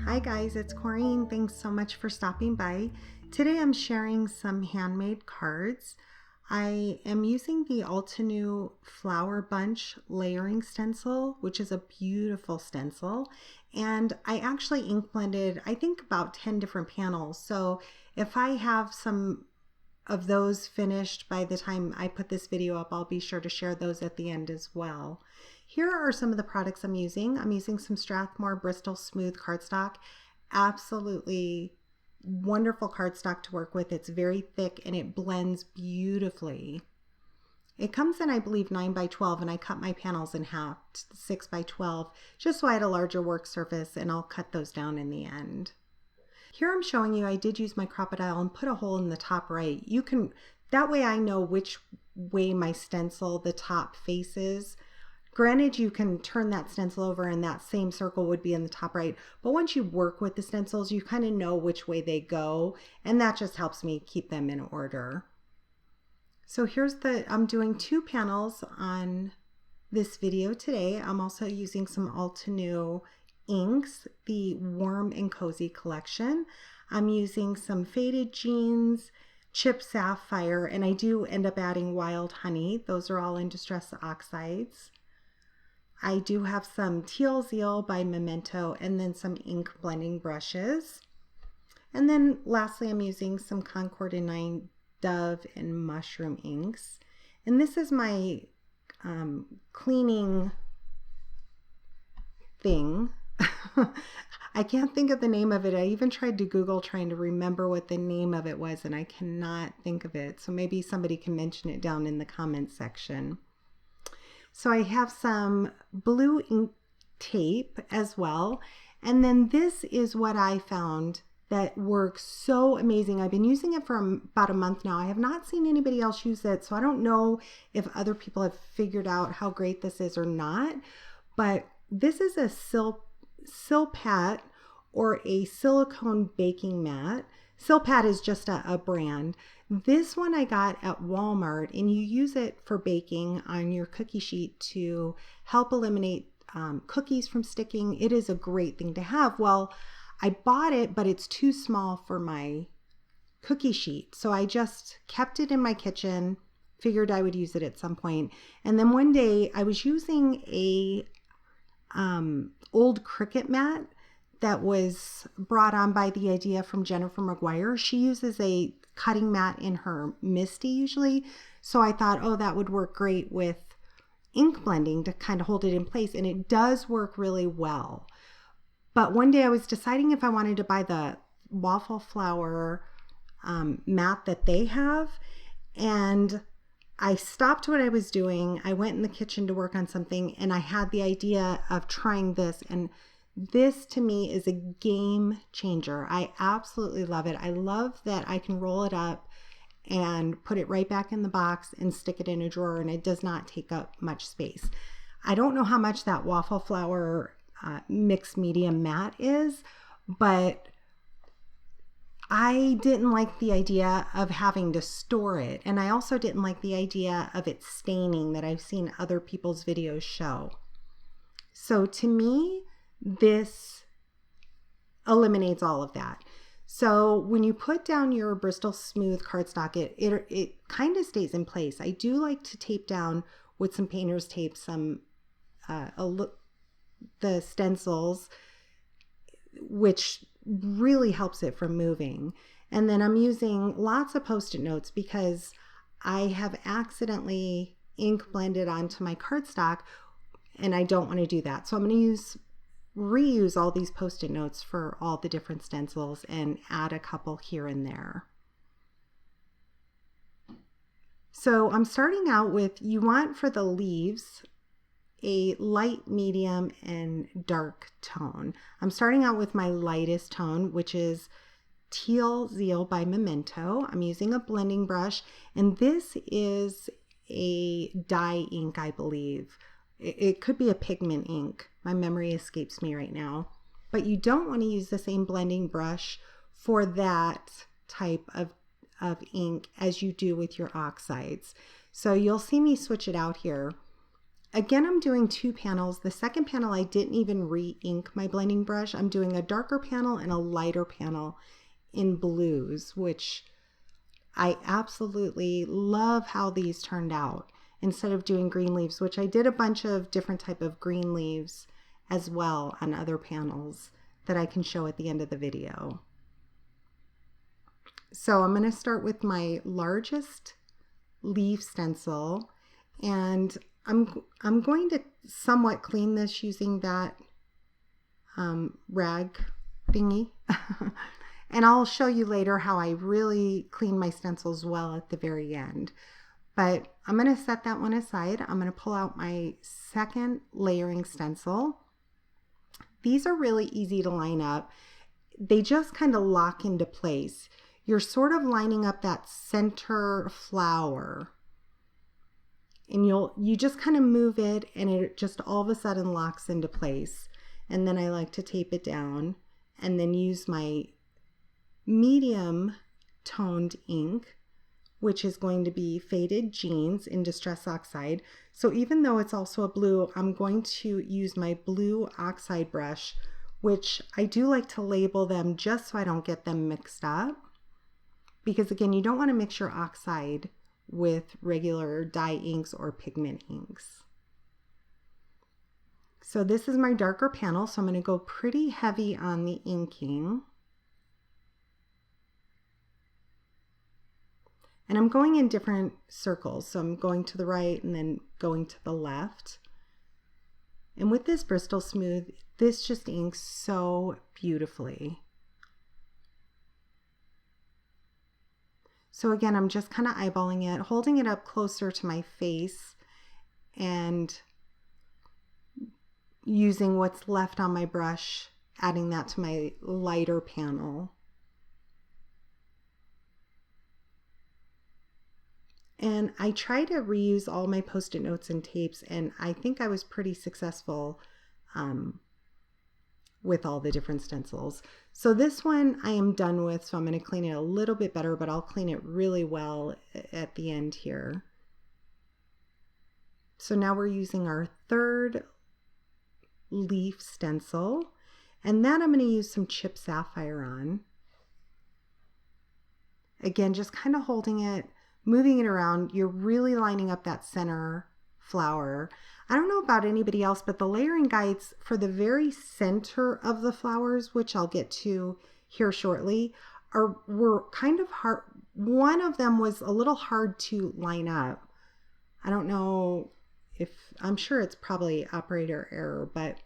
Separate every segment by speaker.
Speaker 1: Hi guys, it's Corrine. Thanks so much for stopping by. Today I'm sharing some handmade cards. I am using the Altenew Flower Bunch Layering Stencil, which is a beautiful stencil. And I actually ink blended, I think about 10 different panels. So if I have some of those finished by the time I put this video up, I'll be sure to share those at the end as well. Here are some of the products I'm using. I'm using some Strathmore Bristol Smooth cardstock. Absolutely wonderful cardstock to work with. It's very thick and it blends beautifully. It comes in, I believe, 9 by 12, and I cut my panels in half, 6 by 12, just so I had a larger work surface, and I'll cut those down in the end. Here I'm showing you I did use my crocodile and put a hole in the top right. You can, that way I know which way my stencil, the top faces. Granted, you can turn that stencil over and that same circle would be in the top right, but once you work with the stencils, you kind of know which way they go, and that just helps me keep them in order. So I'm doing 2 panels on this video today. I'm also using some Altenew inks, the Warm and Cozy collection. I'm using some Faded Jeans, Chip Sapphire, and I do end up adding Wild Honey. Those are all in Distress Oxides. I do have some Teal Zeal by Memento, and then some ink blending brushes. And then lastly, I'm using some Concord and 9 Dove and Mushroom inks. And this is my cleaning thing. I can't think of the name of it. I even tried to Google trying to remember what the name of it was, and I cannot think of it. So maybe somebody can mention it down in the comments section. So I have some blue ink tape as well. And then this is what I found that works so amazing. I've been using it for about a month now. I have not seen anybody else use it, so I don't know if other people have figured out how great this is or not. But this is a Silpat or a silicone baking mat. Silpat is just a brand. This one I got at Walmart, and you use it for baking on your cookie sheet to help eliminate cookies from sticking. It is a great thing to have. Well, I bought it, but it's too small for my cookie sheet. So I just kept it in my kitchen, figured I would use it at some point. And then one day I was using a old Cricut mat that was brought on by the idea from Jennifer McGuire. She uses a cutting mat in her Misty usually. So I thought, oh, that would work great with ink blending to kind of hold it in place. And it does work really well. But one day I was deciding if I wanted to buy the waffle flower mat that they have. And I stopped what I was doing. I went in the kitchen to work on something, and I had the idea of trying this. And this to me is a game changer. I absolutely love it. I love that I can roll it up and put it right back in the box and stick it in a drawer, and it does not take up much space. I don't know how much that waffle flower mixed medium mat is, but I didn't like the idea of having to store it. And I also didn't like the idea of it staining that I've seen other people's videos show. So to me, this eliminates all of that. So when you put down your Bristol Smooth cardstock, it kind of stays in place. I do like to tape down with some painter's tape, the stencils, which really helps it from moving. And then I'm using lots of Post-it notes because I have accidentally ink blended onto my cardstock, and I don't want to do that. So I'm going to reuse all these Post-it notes for all the different stencils and add a couple here and there. So I'm starting out with, you want for the leaves a light, medium, and dark tone. I'm starting out with my lightest tone, which is Teal Zeal by Memento. I'm using a blending brush, and this is a dye ink, I believe. It could be a pigment ink. My memory escapes me right now. But you don't want to use the same blending brush for that type of ink as you do with your oxides. So you'll see me switch it out here. Again, I'm doing two panels. The second panel, I didn't even re-ink my blending brush. I'm doing a darker panel and a lighter panel in blues, which I absolutely love how these turned out. Instead of doing green leaves, which I did a bunch of different type of green leaves as well on other panels that I can show at the end of the video. So I'm going to start with my largest leaf stencil, and I'm going to somewhat clean this using that rag thingy. And I'll show you later how I really clean my stencils well at the very end. But I'm going to set that one aside. I'm going to pull out my second layering stencil. These are really easy to line up. They just kind of lock into place. You're sort of lining up that center flower, and you just kind of move it, and it just all of a sudden locks into place. And then I like to tape it down and then use my medium toned ink, which is going to be Faded Jeans in Distress Oxide. So even though it's also a blue, I'm going to use my blue oxide brush, which I do like to label them just so I don't get them mixed up. Because again, you don't want to mix your oxide with regular dye inks or pigment inks. So this is my darker panel, so I'm going to go pretty heavy on the inking. And I'm going in different circles. So I'm going to the right and then going to the left. And with this Bristol Smooth, this just inks so beautifully. So again, I'm just kind of eyeballing it, holding it up closer to my face and using what's left on my brush, adding that to my lighter panel. And I try to reuse all my Post-it notes and tapes, and I think I was pretty successful with all the different stencils. So this one I am done with, so I'm going to clean it a little bit better, but I'll clean it really well at the end here. So now we're using our third leaf stencil, and that I'm going to use some Chip Sapphire on. Again, just kind of holding it, moving it around. You're really lining up that center flower. I don't know about anybody else, but the layering guides for the very center of the flowers, which I'll get to here shortly, were kind of hard. One of them was a little hard to line up. I don't know if, I'm sure it's probably operator error, but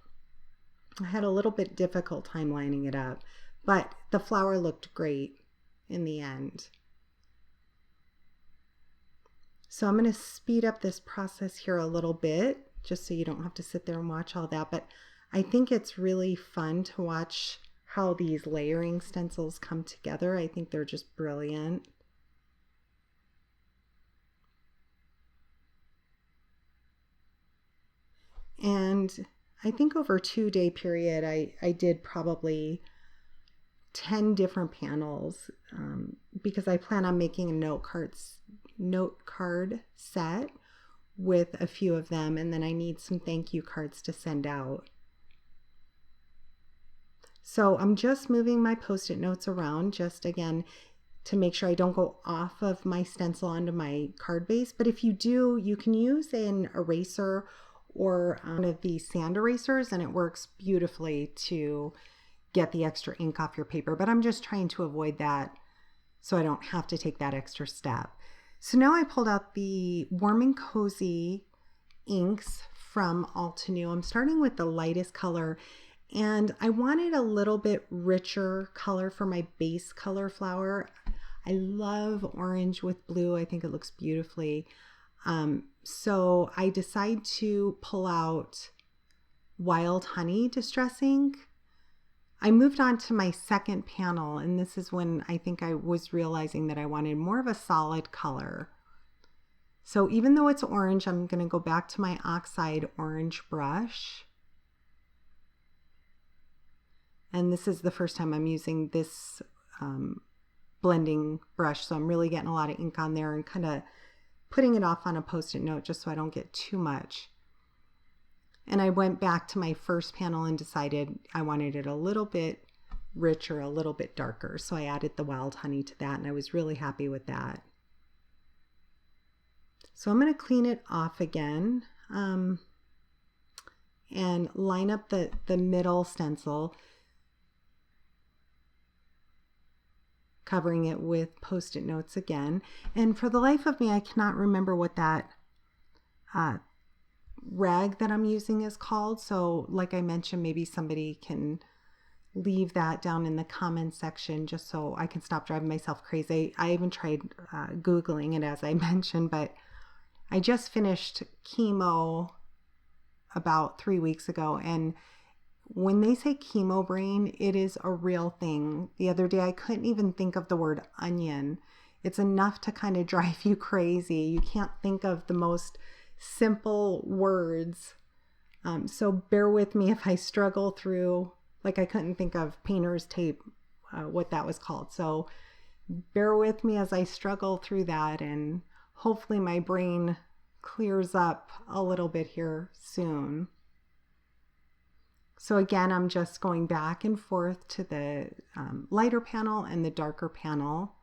Speaker 1: I had a little bit difficult time lining it up. But the flower looked great in the end. So I'm going to speed up this process here a little bit, just so you don't have to sit there and watch all that. But I think it's really fun to watch how these layering stencils come together. I think they're just brilliant. And I think over a 2-day period, I did probably 10 different panels because I plan on making a note card set with a few of them, and then I need some thank you cards to send out. So I'm just moving my Post-it notes around, just again to make sure I don't go off of my stencil onto my card base. But if you do, you can use an eraser or one of these sand erasers, and it works beautifully to get the extra ink off your paper. But I'm just trying to avoid that so I don't have to take that extra step. So now I pulled out the Warm and Cozy inks from Altenew. I'm starting with the lightest color, and I wanted a little bit richer color for my base color flower. I love orange with blue. I think it looks beautifully. So I decide to pull out Wild Honey Distress ink. I moved on to my second panel, and this is when I think I was realizing that I wanted more of a solid color. So even though it's orange, I'm going to go back to my oxide orange brush. And this is the first time I'm using this blending brush, so I'm really getting a lot of ink on there and kind of putting it off on a Post-it note just so I don't get too much. And I went back to my first panel and decided I wanted it a little bit richer, a little bit darker. So I added the wild honey to that, and I was really happy with that. So I'm going to clean it off again and line up the middle stencil, covering it with Post-it notes again. And for the life of me, I cannot remember what that rag that I'm using is called. So like I mentioned, maybe somebody can leave that down in the comments section just so I can stop driving myself crazy. I even tried Googling it, as I mentioned, but I just finished chemo about 3 weeks ago, and when they say chemo brain, it is a real thing. The other day I couldn't even think of the word onion. It's enough to kind of drive you crazy. You can't think of the most simple words. So bear with me if I struggle through, like I couldn't think of painter's tape, what that was called. So bear with me as I struggle through that, and hopefully my brain clears up a little bit here soon. So again, I'm just going back and forth to the lighter panel and the darker panel,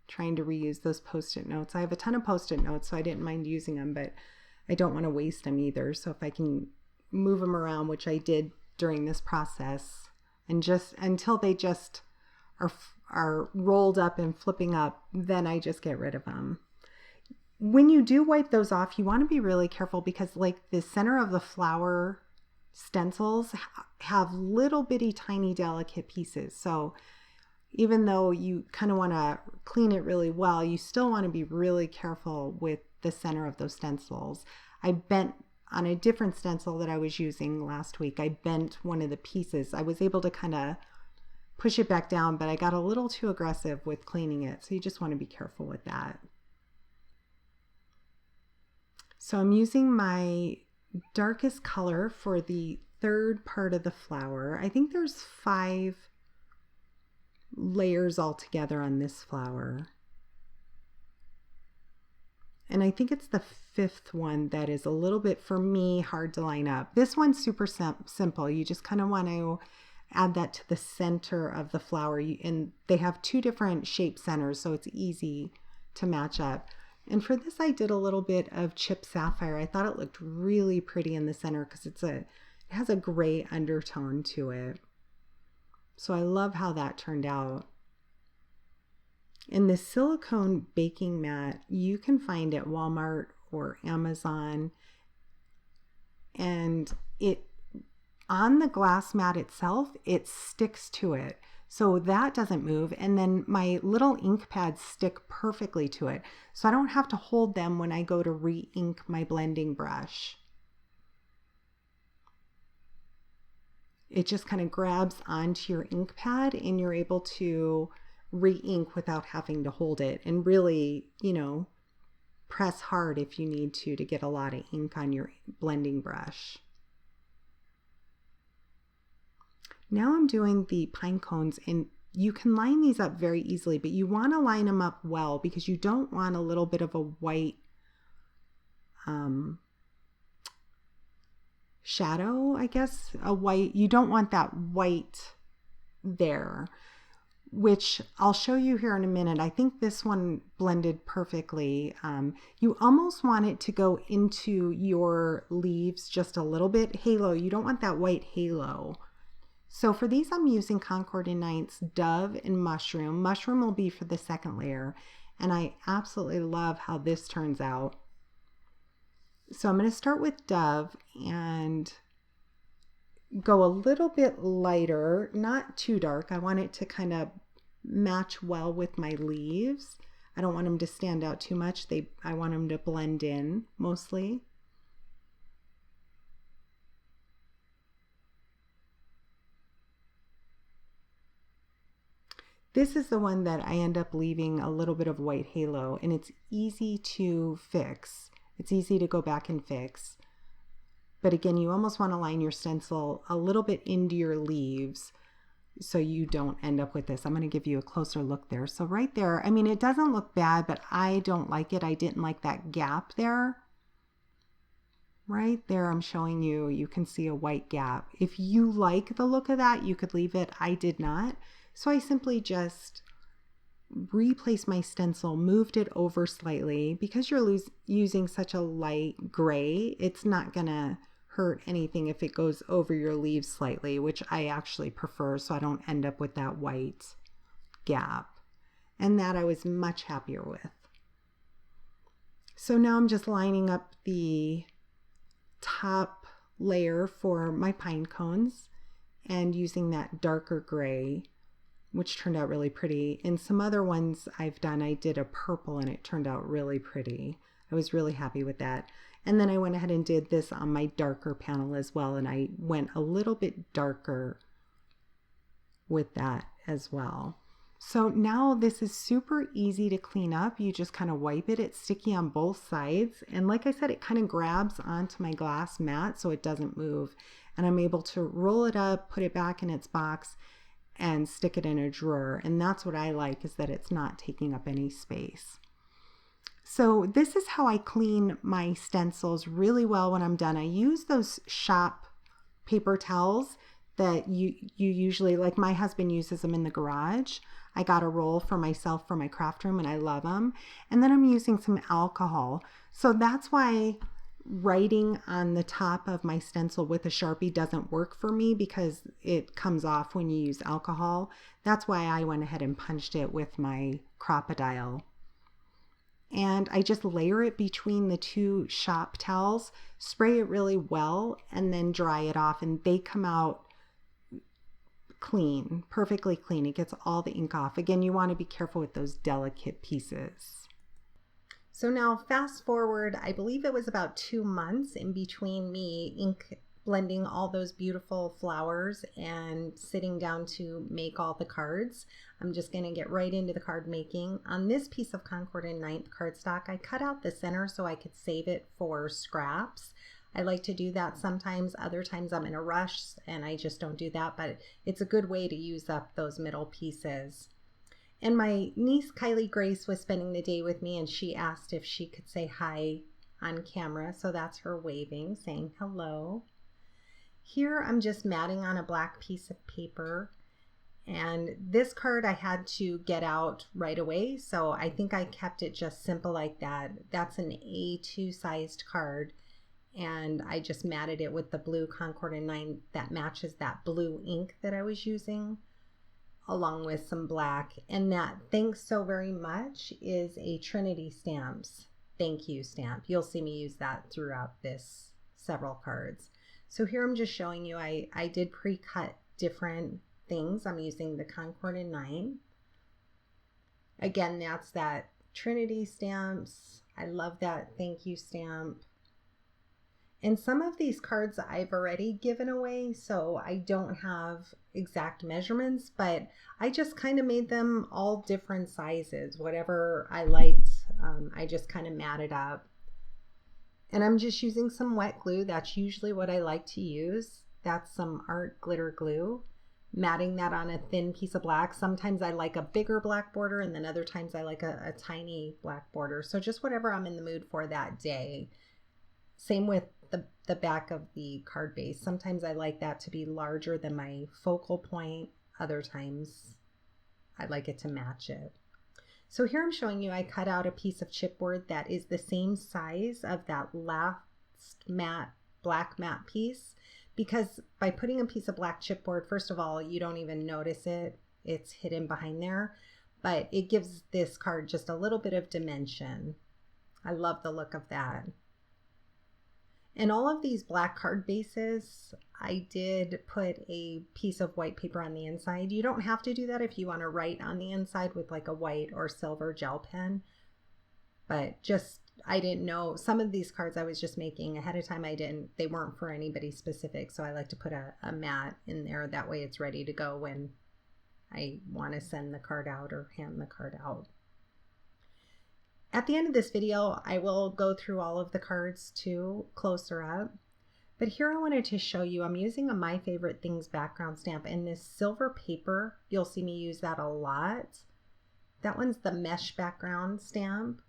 Speaker 1: trying to reuse those Post-it notes. I have a ton of Post-it notes, so I didn't mind using them, but I don't want to waste them either. So if I can move them around, which I did during this process, and just until they just are rolled up and flipping up, then I just get rid of them. When you do wipe those off, you want to be really careful, because like the center of the flower stencils have little bitty tiny delicate pieces. So even though you kind of want to clean it really well, you still want to be really careful with the center of those stencils. I bent on a different stencil that I was using last week. I bent one of the pieces. I was able to kind of push it back down, but I got a little too aggressive with cleaning it. So you just want to be careful with that. So I'm using my darkest color for the third part of the flower. I think there's 5 layers altogether on this flower. And I think it's the 5th one that is a little bit, for me, hard to line up. This one's super simple. You just kind of want to add that to the center of the flower. And they have 2 different shape centers, so it's easy to match up. And for this, I did a little bit of chipped sapphire. I thought it looked really pretty in the center because it has a gray undertone to it. So I love how that turned out. And this silicone baking mat you can find at Walmart or Amazon, and it on the glass mat itself, it sticks to it. So that doesn't move, and then my little ink pads stick perfectly to it. So I don't have to hold them when I go to re-ink my blending brush. It just kind of grabs onto your ink pad and you're able to re-ink without having to hold it, and really, press hard if you need to get a lot of ink on your blending brush. Now I'm doing the pine cones, and you can line these up very easily, but you want to line them up well because you don't want a little bit of a white shadow, I guess, you don't want that white there, which I'll show you here in a minute. I think this one blended perfectly. You almost want it to go into your leaves just a little bit. Halo, you don't want that white halo. So for these, I'm using Concord and Ninth's Dove and Mushroom. Mushroom will be for the second layer, and I absolutely love how this turns out. So I'm going to start with Dove and go a little bit lighter, not too dark. I want it to kind of match well with my leaves. I don't want them to stand out too much. I want them to blend in mostly. This is the one that I end up leaving a little bit of white halo, and it's easy to fix. It's easy to go back and fix. But again, you almost want to line your stencil a little bit into your leaves so you don't end up with this. I'm going to give you a closer look there. So right there, I mean, it doesn't look bad, but I don't like it. I didn't like that gap there. Right there, I'm showing you, you can see a white gap. If you like the look of that, you could leave it. I did not. So I simply just replaced my stencil, moved it over slightly. Because you're using such a light gray, it's not gonna hurt anything if it goes over your leaves slightly, which I actually prefer, so I don't end up with that white gap. And that I was much happier with. So now I'm just lining up the top layer for my pine cones and using that darker gray, which turned out really pretty. In some other ones I've done, I did a purple and it turned out really pretty. I was really happy with that. And then I went ahead and did this on my darker panel as well, and I went a little bit darker with that as well. So now this is super easy to clean up. You just kind of wipe it. It's sticky on both sides. And like I said, it kind of grabs onto my glass mat so it doesn't move. And I'm able to roll it up, put it back in its box, and stick it in a drawer. And that's what I like, is that it's not taking up any space. So this is how I clean my stencils really well when I'm done. I use those shop paper towels that you usually, like my husband uses them in the garage. I got a roll for myself for my craft room and I love them. And then I'm using some alcohol. So that's why writing on the top of my stencil with a Sharpie doesn't work for me, because it comes off when you use alcohol. That's why I went ahead and punched it with my Crocodile. And I just layer it between the two shop towels, spray it really well, and then dry it off, and they come out clean, perfectly clean. It gets all the ink off. Again, you want to be careful with those delicate pieces. So now fast forward, I believe it was about 2 months in between me ink blending all those beautiful flowers and sitting down to make all the cards. I'm just going to get right into the card making. On this piece of Concord and 9th cardstock, I cut out the center so I could save it for scraps. I like to do that sometimes. Other times I'm in a rush and I just don't do that, but it's a good way to use up those middle pieces. And my niece Kylie Grace was spending the day with me, and she asked if she could say hi on camera. So that's her waving, saying hello. Here I'm just matting on a black piece of paper, and this card I had to get out right away, so I think I kept it just simple like that. That's an A2 sized card, and I just matted it with the blue Concord and 9 that matches that blue ink that I was using, along with some black. And that "thanks so very much" is a Trinity Stamps thank you stamp. You'll see me use that throughout this several cards. So here I'm just showing you, I did pre-cut different things. I'm using the Concord and 9. Again, that's that Trinity Stamps. I love that thank you stamp. And some of these cards I've already given away, so I don't have exact measurements, but I just kind of made them all different sizes. Whatever I liked, I just kind of matted up. And I'm just using some wet glue. That's usually what I like to use. That's some art glitter glue. Matting that on a thin piece of black. Sometimes I like a bigger black border, and then other times I like a tiny black border. So just whatever I'm in the mood for that day. Same with the back of the card base. Sometimes I like that to be larger than my focal point. Other times I like it to match it. So here I'm showing you, I cut out a piece of chipboard that is the same size of that last matte, black matte piece, because by putting a piece of black chipboard, first of all, you don't even notice it. It's hidden behind there, but it gives this card just a little bit of dimension. I love the look of that. And all of these black card bases, I did put a piece of white paper on the inside. You don't have to do that if you want to write on the inside with like a white or silver gel pen. But just, I didn't know, some of these cards I was just making ahead of time. They weren't for anybody specific. So I like to put a mat in there. That way it's ready to go when I want to send the card out or hand the card out. At the end of this video, I will go through all of the cards too, closer up. But here I wanted to show you, I'm using a My Favorite Things background stamp, and this silver paper, you'll see me use that a lot. That one's the mesh background stamp.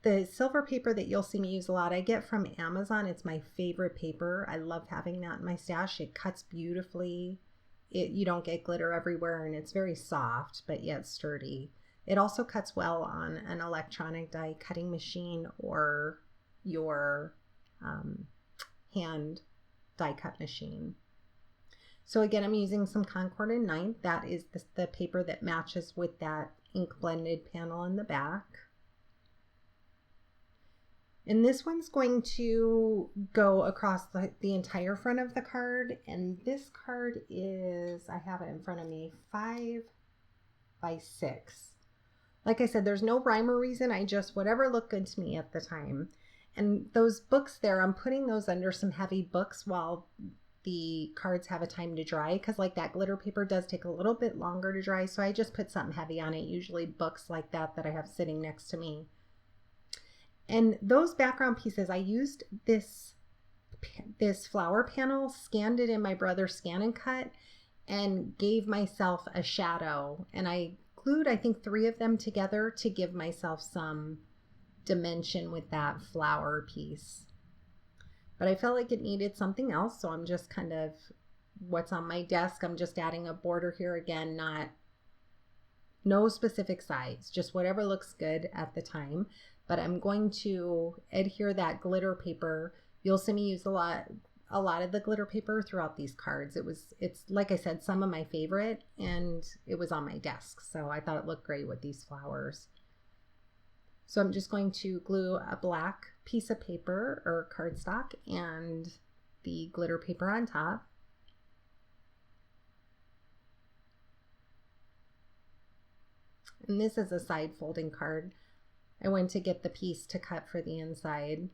Speaker 1: The silver paper that you'll see me use a lot, I get from Amazon. It's my favorite paper. I love having that in my stash. It cuts beautifully. You don't get glitter everywhere, and it's very soft, but yet sturdy. It also cuts well on an electronic die cutting machine or your hand die cut machine. So again, I'm using some Concord and Ninth. That is the paper that matches with that ink blended panel in the back. And this one's going to go across the entire front of the card. And this card is, I have it in front of me, 5 by 6. Like I said, there's no rhyme or reason. I just, whatever looked good to me at the time. And those books there, I'm putting those under some heavy books while the cards have a time to dry, because like that glitter paper does take a little bit longer to dry. So I just put something heavy on it, usually books like that I have sitting next to me. And those background pieces, I used this flower panel, scanned it in my brother's Scan and Cut, and gave myself a shadow. And I glued, I think, 3 of them together to give myself some dimension with that flower piece. But I felt like it needed something else, so I'm just kind of, what's on my desk, I'm just adding a border here again, no specific size, just whatever looks good at the time. But I'm going to adhere that glitter paper. You'll see me use a lot of the glitter paper throughout these cards. It's like I said, some of my favorite, and it was on my desk, so I thought it looked great with these flowers. So I'm just going to glue a black piece of paper or cardstock and the glitter paper on top. And this is a side folding card. I went to get the piece to cut for the inside.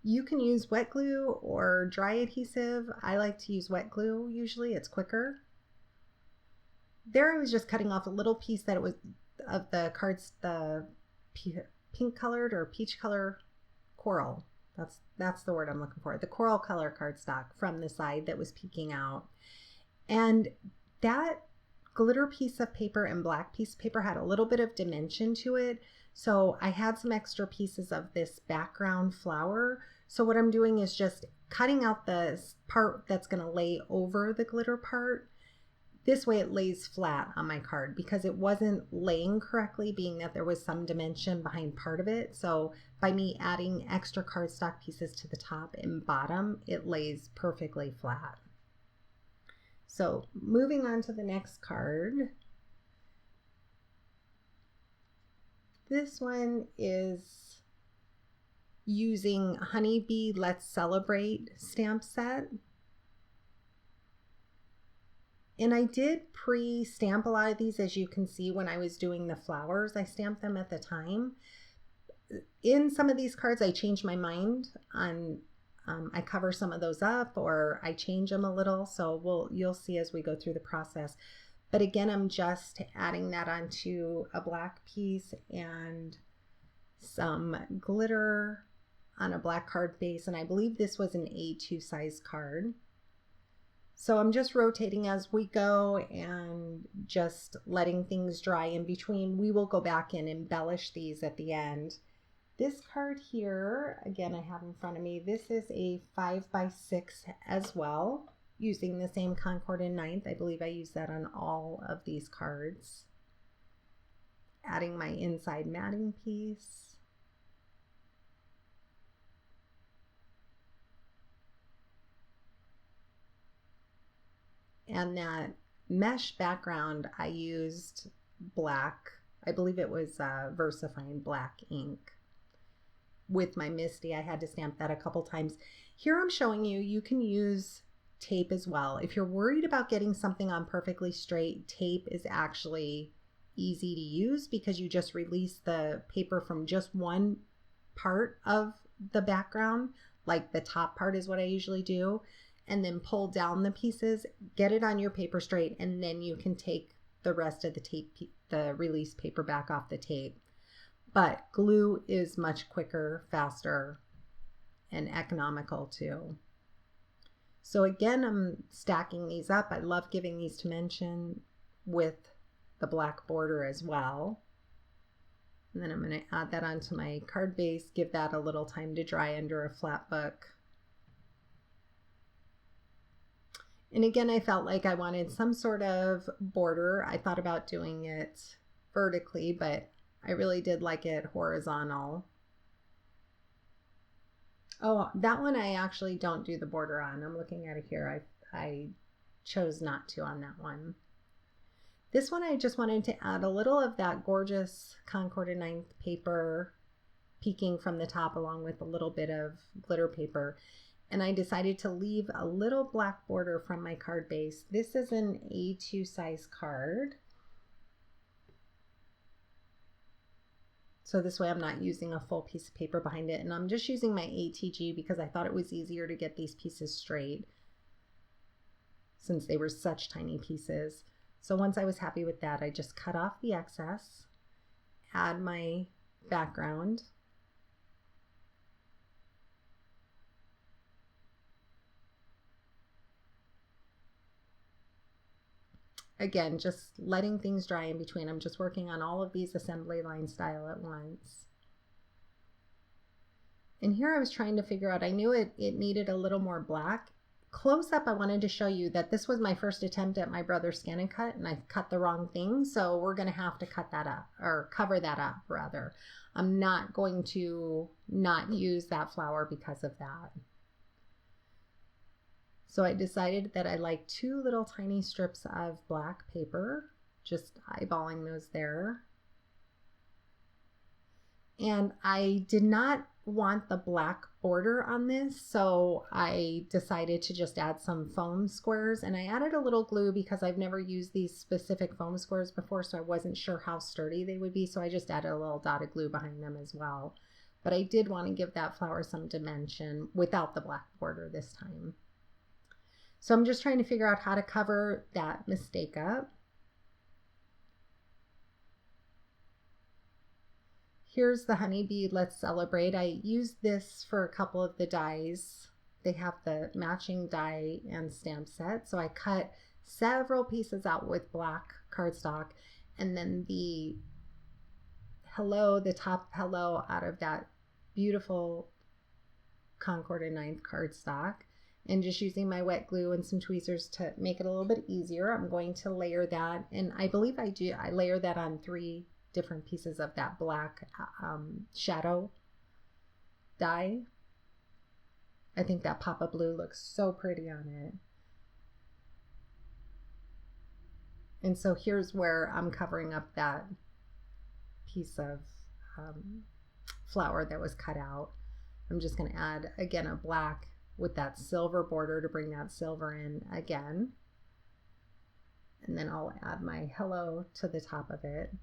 Speaker 1: You can use wet glue or dry adhesive. I like to use wet glue usually, it's quicker. There I was just cutting off a little piece that it was of the cards, the pink colored or peach color coral. That's the word I'm looking for. The coral color cardstock from the side that was peeking out. And that glitter piece of paper and black piece of paper had a little bit of dimension to it. So I had some extra pieces of this background flower. So what I'm doing is just cutting out the part that's going to lay over the glitter part. This way it lays flat on my card because it wasn't laying correctly, being that there was some dimension behind part of it. So by me adding extra cardstock pieces to the top and bottom, it lays perfectly flat. So moving on to the next card. This one is using Honeybee Let's Celebrate stamp set. And I did pre-stamp a lot of these, as you can see when I was doing the flowers. I stamped them at the time. In some of these cards, I changed my mind on, I cover some of those up or I change them a little. So you'll see as we go through the process. But again, I'm just adding that onto a black piece and some glitter on a black card base. And I believe this was an A2 size card. So I'm just rotating as we go and just letting things dry in between. We will go back and embellish these at the end. This card here, again, I have in front of me, this is a 5 by 6 as well, using the same Concord and Ninth. I believe I use that on all of these cards. Adding my inside matting piece. And that mesh background, I used black, I believe it was VersaFine black ink. With my Misty, I had to stamp that a couple times. Here I'm showing you, you can use tape as well. If you're worried about getting something on perfectly straight, tape is actually easy to use because you just release the paper from just one part of the background, like the top part is what I usually do, and then pull down the pieces, get it on your paper straight, and then you can take the rest of the tape, the release paper back off the tape. but glue is much quicker, faster, and economical too. So again, I'm stacking these up. I love giving these dimension with the black border as well. And then I'm going to add that onto my card base, give that a little time to dry under a flat book. And again, I felt like I wanted some sort of border. I thought about doing it vertically, but I really did like it horizontal. Oh, that one I actually don't do the border on. I'm looking at it here. I chose not to on that one. This one I just wanted to add a little of that gorgeous Concord and 9th paper peeking from the top along with a little bit of glitter paper. And I decided to leave a little black border from my card base. This is an A2 size card. So this way I'm not using a full piece of paper behind it, and I'm just using my ATG because I thought it was easier to get these pieces straight since they were such tiny pieces. So once I was happy with that, I just cut off the excess, add my background, again, just letting things dry in between. I'm just working on all of these assembly line style at once. And here I was trying to figure out, I knew it needed a little more black. Close up, I wanted to show you that this was my first attempt at my brother's scan and cut, and I cut the wrong thing. So we're going to have to cut that up, or cover that up rather. I'm not going to not use that flower because of that. So I decided that I like 2 little tiny strips of black paper, just eyeballing those there. And I did not want the black border on this, so I decided to just add some foam squares, and I added a little glue because I've never used these specific foam squares before, so I wasn't sure how sturdy they would be, so I just added a little dot of glue behind them as well. But I did want to give that flower some dimension without the black border this time. So I'm just trying to figure out how to cover that mistake up. Here's the honeybee Let's Celebrate. I used this for a couple of the dies. They have the matching die and stamp set. So I cut several pieces out with black cardstock, and then the hello, the top hello out of that beautiful Concord and 9th cardstock. And just using my wet glue and some tweezers to make it a little bit easier, I'm going to layer that. And I believe I layer that on 3 different pieces of that black shadow die. I think that Papa Blue looks so pretty on it. And so here's where I'm covering up that piece of flower that was cut out. I'm just going to add, again, a black with that silver border to bring that silver in again. And then I'll add my hello to the top of it.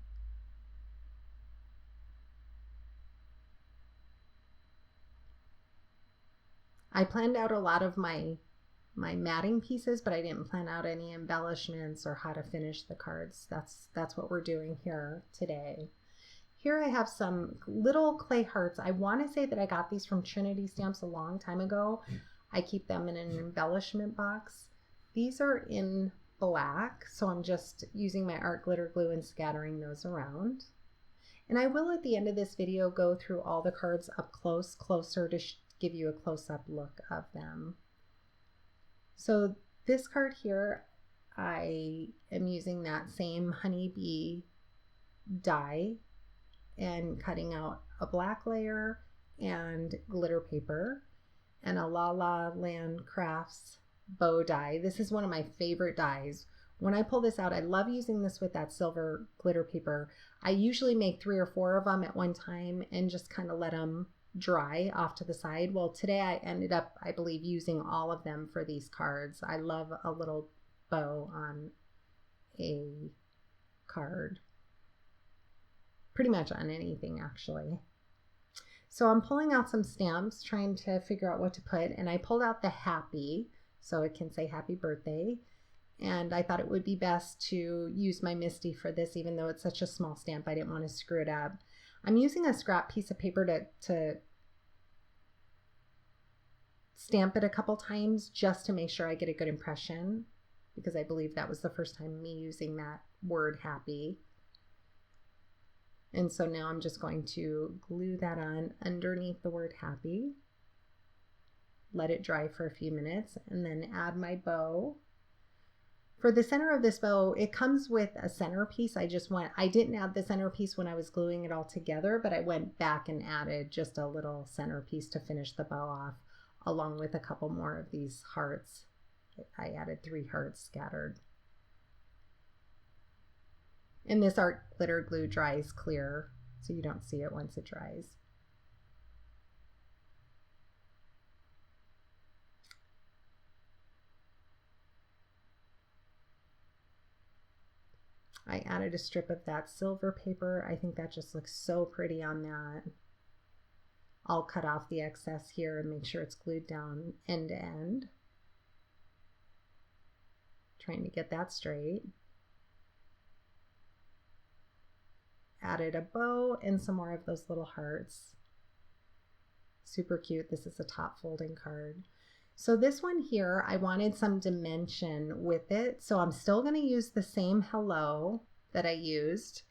Speaker 1: I planned out a lot of my matting pieces, but I didn't plan out any embellishments or how to finish the cards. That's what we're doing here today. Here I have some little clay hearts. I want to say that I got these from Trinity Stamps a long time ago. I keep them in an embellishment box. These are in black, so I'm just using my art glitter glue and scattering those around. And I will at the end of this video go through all the cards up closer to give you a close-up look of them. So this card here, I am using that same honeybee die and cutting out a black layer and glitter paper and a La La Land Crafts bow die. This is one of my favorite dies. When I pull this out, I love using this with that silver glitter paper. I usually make 3 or 4 of them at one time and just kind of let them dry off to the side. Well, today I ended up, I believe, using all of them for these cards. I love a little bow on a card. Pretty much on anything, actually. So I'm pulling out some stamps, trying to figure out what to put, and I pulled out the happy, so it can say happy birthday. And I thought it would be best to use my Misty for this, even though it's such a small stamp, I didn't want to screw it up. I'm using a scrap piece of paper to stamp it a couple times just to make sure I get a good impression, because I believe that was the first time me using that word happy. And so now I'm just going to glue that on underneath the word happy, let it dry for a few minutes, and then add my bow. For the center of this bow, it comes with a centerpiece. I didn't add the centerpiece when I was gluing it all together, but I went back and added just a little centerpiece to finish the bow off, along with a couple more of these hearts. I added 3 hearts scattered. And this art glitter glue dries clear, so you don't see it once it dries. I added a strip of that silver paper. I think that just looks so pretty on that. I'll cut off the excess here and make sure it's glued down end to end. Trying to get that straight. Added a bow and some more of those little hearts. Super cute. This is a top folding card. So this one here, I wanted some dimension with it. So I'm still going to use the same hello that I used,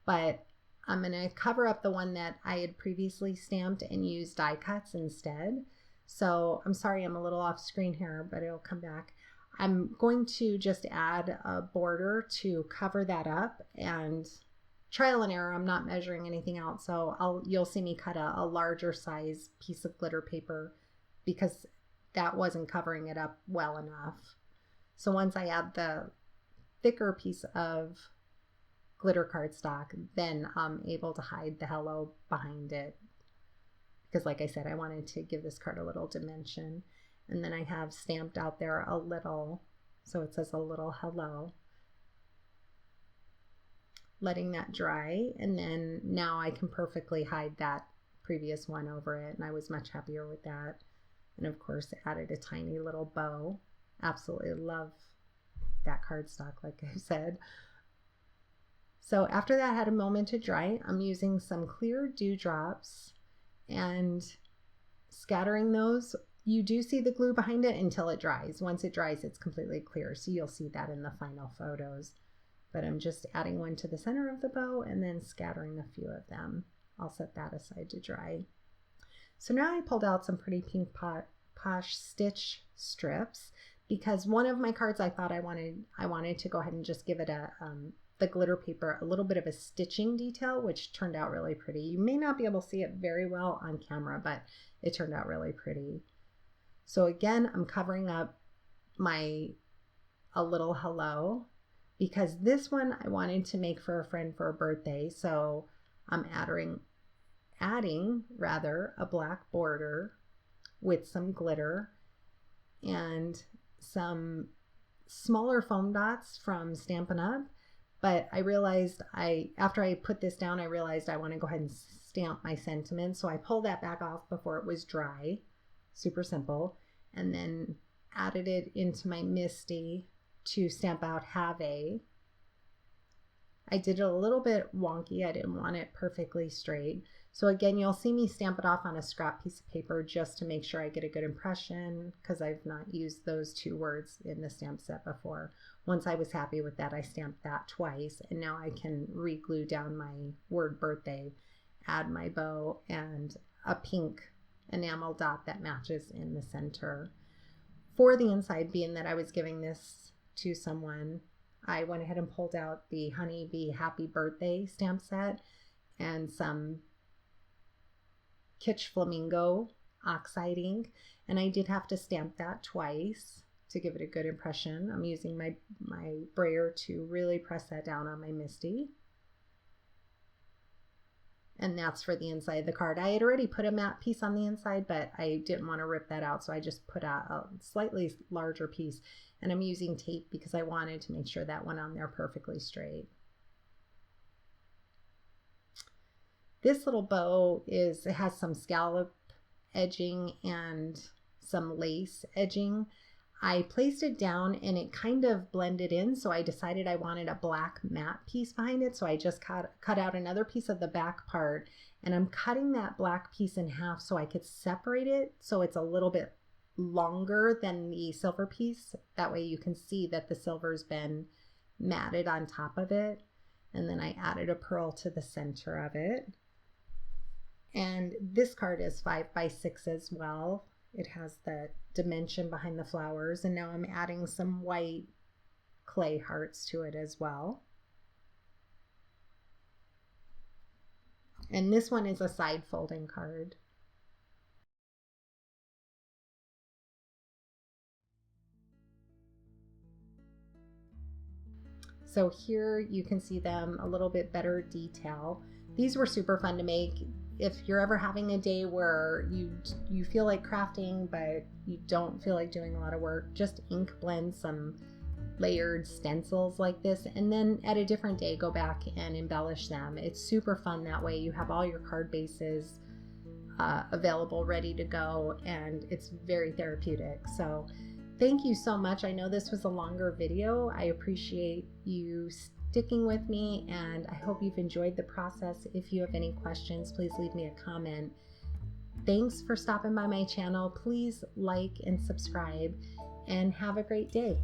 Speaker 1: but I'm going to cover up the one that I had previously stamped and use die cuts instead. So I'm sorry, I'm a little off screen here, but it'll come back. I'm going to just add a border to cover that up, and trial and error. I'm not measuring anything out. So you'll see me cut a larger size piece of glitter paper because that wasn't covering it up well enough. So once I add the thicker piece of glitter cardstock, then I'm able to hide the hello behind it, because like I said, I wanted to give this card a little dimension. And then I have stamped out there a little, so it says a little hello. Letting that dry, and then now I can perfectly hide that previous one over it, and I was much happier with that. And of course added a tiny little bow. Absolutely love that cardstock, like I said. So after that had a moment to dry, I'm using some clear dewdrops and scattering those. You do see the glue behind it until it dries. Once it dries, it's completely clear, so you'll see that in the final photos. But I'm just adding one to the center of the bow and then scattering a few of them. I'll set that aside to dry. So now I pulled out some pretty pink posh stitch strips, because one of my cards I thought I wanted to go ahead and just give it the glitter paper a little bit of a stitching detail, which turned out really pretty. You may not be able to see it very well on camera, but it turned out really pretty. So again, I'm covering up a little hello, because this one I wanted to make for a friend for a birthday. So I'm adding a black border with some glitter and some smaller foam dots from Stampin' Up. But I realized after I put this down, I realized I want to go ahead and stamp my sentiment. So I pulled that back off before it was dry. Super simple. And then added it into my MISTI to stamp out have a. I did it a little bit wonky. I didn't want it perfectly straight. So again, you'll see me stamp it off on a scrap piece of paper just to make sure I get a good impression, because I've not used those 2 words in the stamp set before. Once I was happy with that, I stamped that twice, and now I can re-glue down my word birthday, add my bow, and a pink enamel dot that matches in the center. For the inside, being that I was giving this to someone, I went ahead and pulled out the Honeybee Happy Birthday stamp set and some Kitsch Flamingo oxide ink, and I did have to stamp that twice to give it a good impression. I'm using my brayer to really press that down on my MISTI. And that's for the inside of the card. I had already put a matte piece on the inside, but I didn't want to rip that out, so I just put a slightly larger piece. And I'm using tape because I wanted to make sure that went on there perfectly straight. This little bow it has some scallop edging and some lace edging. I placed it down and it kind of blended in, so I decided I wanted a black matte piece behind it, so I just cut out another piece of the back part, and I'm cutting that black piece in half so I could separate it so it's a little bit longer than the silver piece. That way you can see that the silver's been matted on top of it. And then I added a pearl to the center of it. And this card is 5x6 as well. It has the dimension behind the flowers, and now I'm adding some white clay hearts to it as well. And this one is a side folding card. So here you can see them a little bit better detail. These were super fun to make. If you're ever having a day where you feel like crafting but you don't feel like doing a lot of work, just ink blend some layered stencils like this, and then at a different day go back and embellish them. It's super fun that way. You have all your card bases available, ready to go, and it's very therapeutic. So thank you so much. I know this was a longer video. I appreciate you sticking with me, and I hope you've enjoyed the process. If you have any questions, please leave me a comment. Thanks for stopping by my channel. Please like and subscribe, and have a great day.